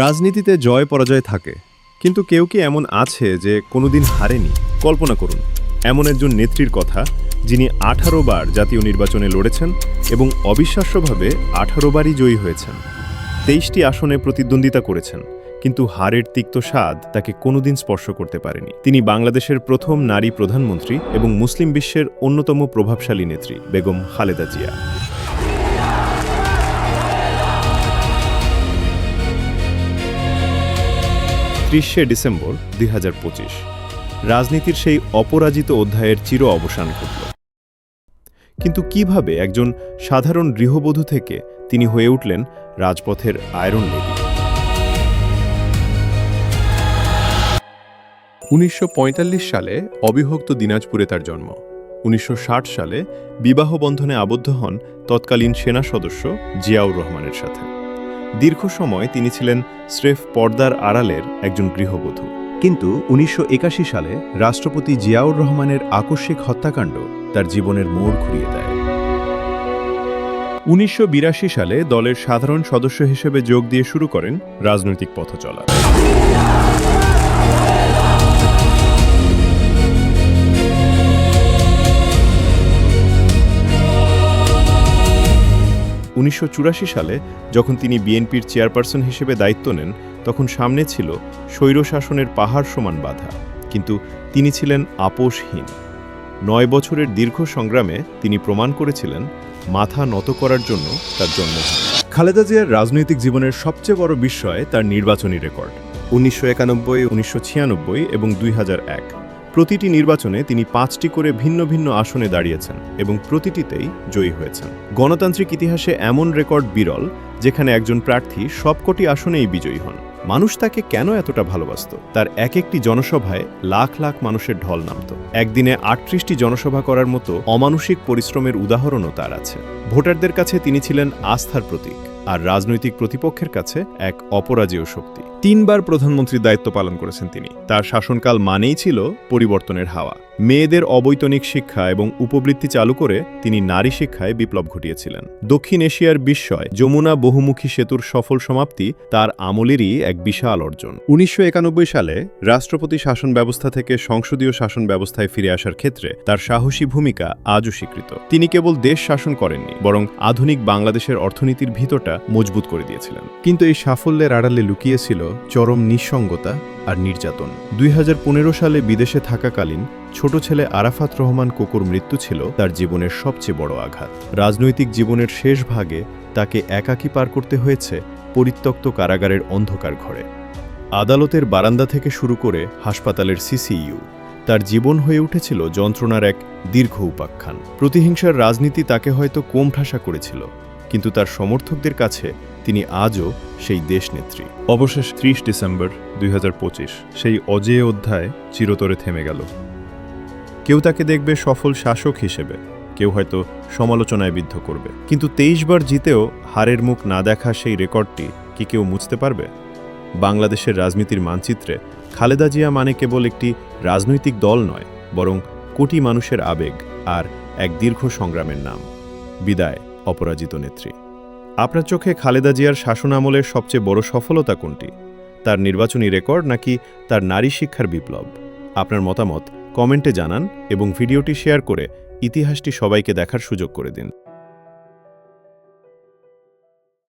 রাজনীতিতে জয় পরাজয় থাকে, কিন্তু কেউ কি এমন আছে যে কোনোদিন হারেনি? কল্পনা করুন এমন একজন নেত্রীর কথা, যিনি ১৮ বার জাতীয় নির্বাচনে লড়েছেন এবং অবিশ্বাস্যভাবে ১৮ বারই জয়ী হয়েছেন। ২৩টি আসনে প্রতিদ্বন্দ্বিতা করেছেন, কিন্তু হারের তিক্ত স্বাদ তাকে কোনোদিন স্পর্শ করতে পারেনি। তিনি বাংলাদেশের প্রথম নারী প্রধানমন্ত্রী এবং মুসলিম বিশ্বের অন্যতম প্রভাবশালী নেত্রী বেগম খালেদা জিয়া। ৩০শে ডিসেম্বর ২০২৫ রাজনীতির সেই অপরাজিত অধ্যায়ের চির অবসান ঘটল। কিন্তু কিভাবে একজন সাধারণ গৃহবধূ থেকে তিনি হয়ে উঠলেন রাজপথের আয়রন লেডি? ১৯৪৫ সালে অবিভক্ত দিনাজপুরে তার জন্ম। ১৯৬০ সালে বিবাহ বন্ধনে আবদ্ধ হন তৎকালীন সেনা সদস্য জিয়াউর রহমানের সাথে। দীর্ঘ সময় তিনি ছিলেন স্রেফ পর্দার আড়ালের একজন গৃহবধূ। কিন্তু ১৯৮১ সালে রাষ্ট্রপতি জিয়াউর রহমানের আকস্মিক হত্যাকাণ্ড তার জীবনের মোড় ঘুরিয়ে দেয়। ১৯৮২ সালে দলের সাধারণ সদস্য হিসেবে যোগ দিয়ে শুরু করেন রাজনৈতিক পথচলা। ১৯৮৪ সালে যখন তিনি বিএনপির চেয়ারপারসন হিসেবে দায়িত্ব নেন, তখন সামনে ছিল স্বৈরশাসনের পাহাড় সমান বাধা, কিন্তু তিনি ছিলেন আপোষহীন। ৯ বছরের দীর্ঘ সংগ্রামে তিনি প্রমাণ করেছিলেন মাথা নত করার জন্য তার জন্ম হয়। খালেদা জিয়ার রাজনৈতিক জীবনের সবচেয়ে বড় বিস্ময় তার নির্বাচনী রেকর্ড। ১৯৯১, ১৯৯৬ এবং ২০০১ প্রতিটি নির্বাচনে তিনি ৫টি করে ভিন্ন ভিন্ন আসনে দাঁড়িয়েছেন এবং প্রতিটিতেই জয়ী হয়েছেন। গণতান্ত্রিক ইতিহাসে এমন রেকর্ড বিরল, যেখানে একজন প্রার্থী সবকটি আসনেই বিজয়ী হন। মানুষ তাকে কেন এতটা ভালোবাসত? তার এক একটি জনসভায় লাখ লাখ মানুষের ঢল নামত। একদিনে ৩৮টি জনসভা করার মতো অমানুষিক পরিশ্রমের উদাহরণও তার আছে। ভোটারদের কাছে তিনি ছিলেন আস্থার প্রতীক, আর রাজনৈতিক প্রতিপক্ষের কাছে এক অপরাজেয় শক্তি। ৩ বার প্রধানমন্ত্রীর দায়িত্ব পালন করেছেন তিনি। তার শাসনকাল মানেই ছিল পরিবর্তনের হাওয়া। মেয়েদের অবৈতনিক শিক্ষা এবং উপবৃত্তি চালু করে তিনি নারী শিক্ষায় বিপ্লব ঘটিয়েছিলেন। দক্ষিণ এশিয়ার বিস্ময় যমুনা বহুমুখী সেতুর সফল সমাপ্তি তার আমলেরই এক বিশাল অর্জন। ১৯৯১ সালে রাষ্ট্রপতি শাসন ব্যবস্থা থেকে সংসদীয় শাসন ব্যবস্থায় ফিরে আসার ক্ষেত্রে তার সাহসী ভূমিকা আজও স্বীকৃত। তিনি কেবল দেশ শাসন করেননি, বরং আধুনিক বাংলাদেশের অর্থনীতির ভিতটা মজবুত করে দিয়েছিলেন। কিন্তু এই সাফল্যের আড়ালে লুকিয়েছিল চরম নিঃসঙ্গতা আর নির্যাতন। ২০১৫ সালে বিদেশে থাকাকালীন ছোট ছেলে আরাফাত রহমান কোকোর মৃত্যু ছিল তার জীবনের সবচেয়ে বড় আঘাত। রাজনৈতিক জীবনের শেষ ভাগে তাকে একাকী পার করতে হয়েছে পরিত্যক্ত কারাগারের অন্ধকার ঘরে। আদালতের বারান্দা থেকে শুরু করে হাসপাতালের সিসিইউ, তার জীবন হয়ে উঠেছিল যন্ত্রণার এক দীর্ঘ উপাখ্যান। প্রতিহিংসার রাজনীতি তাকে হয়তো কোণঠাসা করেছিল, কিন্তু তার সমর্থকদের কাছে তিনি আজও সেই দেশনেত্রী। অবশেষে ৩০ ডিসেম্বর ২০২৫ সেই অজেয় অধ্যায় চিরতরে থেমে গেল। কেউ তাকে দেখবে সফল শাসক হিসেবে, কেউ হয়তো সমালোচনায় বিদ্ধ করবে, কিন্তু ২৩ বার জিতেও হারের মুখ না দেখা সেই রেকর্ডটি কি কেউ মুছতে পারবে? বাংলাদেশের রাজনীতির মানচিত্রে খালেদা জিয়া মানে কেবল একটি রাজনৈতিক দল নয়, বরং কোটি মানুষের আবেগ আর এক দীর্ঘ সংগ্রামের নাম। বিদায় অপরাজিত নেত্রী। আপনার চোখে খালেদা জিয়ার শাসন আমলের সবচেয়ে বড় সফলতা কোনটি? তার নির্বাচনী রেকর্ড নাকি তার নারী শিক্ষার বিপ্লব? আপনার মতামত কমেন্টে জানান এবং ভিডিওটি শেয়ার করে ইতিহাসটি সবাইকে দেখার সুযোগ করে দিন।